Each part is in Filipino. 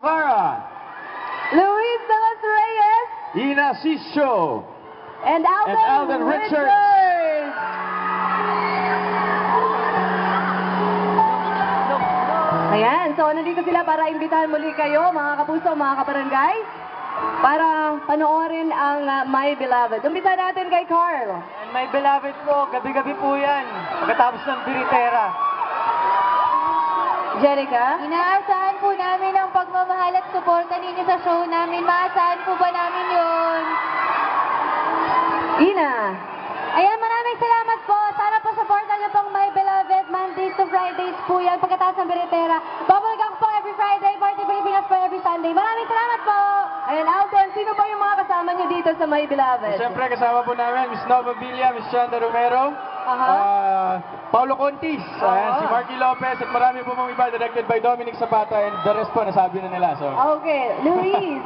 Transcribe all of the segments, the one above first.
Clara, Luis de los Reyes, Ina Sisio, and Alden Richards. Ayan, so nandito sila para imbitahan muli kayo, mga kapuso, mga kabarangay, para panoorin ang My Beloved. Umpisa natin kay Carl. And My Beloved po, gabi-gabi po yan. Pagkatapos ng Biritera. Jenica? Inaasahan po namin ang pagmamahal at suporta ninyo sa show namin. Maasahan po ba namin yun? Ina? Ayan, maraming salamat po. Sana po supportan niyo pong My Beloved. Mondays to Fridays po yan. Pagkatapos ng Biritera. Bubble Gang po every Friday. Party Pilipinas po every Sunday. Maraming salamat po. Ayan, Alden, sino ba yung mga kasama niyo dito sa My Beloved? Siyempre kasama po namin, Miss Nova Villa, Miss Chanda Romero, Paulo Contis, ayan, si Marky Lopez, at marami po mga iba directed by Dominic Zapata, and the rest po nasabi na nila. So. Okay, Luis.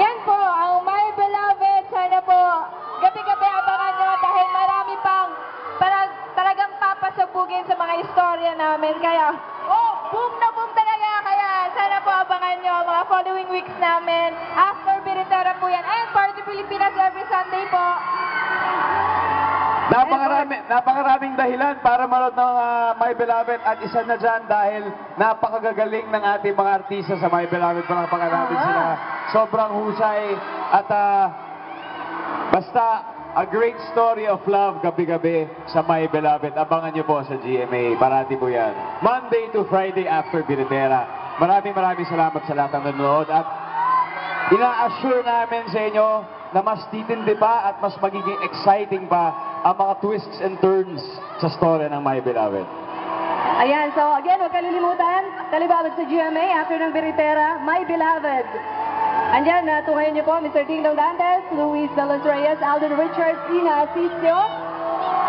Yan po, ang My Beloved. Sana po gabi-gabi abangan nyo dahil marami pang talagang papasabugin sa mga istorya namin. Kaya, boom na boom talaga. Kaya sana po abangan nyo mga following weeks namin. After Biritera po yan. And Party Pilipinas every Sunday po. Napakaraming dahilan para manood ng My Beloved, at isa na dyan dahil napakagagaling ng ating mga artista sa My Beloved. Palakpakan natin sila. Sobrang husay at basta a great story of love gabi-gabi sa My Beloved. Abangan nyo po sa GMA. Parati po yan. Monday to Friday after Biritera. Maraming salamat sa lahat ng nanonood, at ina-assure namin sa inyo na mas titindi pa at mas magiging exciting pa ang mga twists and turns sa story ng My Beloved. Ayan, so again, huwag kalilimutan, talibabad sa GMA, after ng Biritera, My Beloved. Andyan, tungayin niyo po, Mr. Ding Dong Dantes, Luis de los Reyes, Alden Richards, Ina Asisio,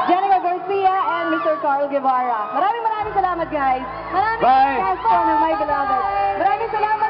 Jenica Garcia, and Mr. Carl Guevara. Maraming salamat, guys. Maraming Bye! salamat po. Ng My Beloved. Maraming salamat.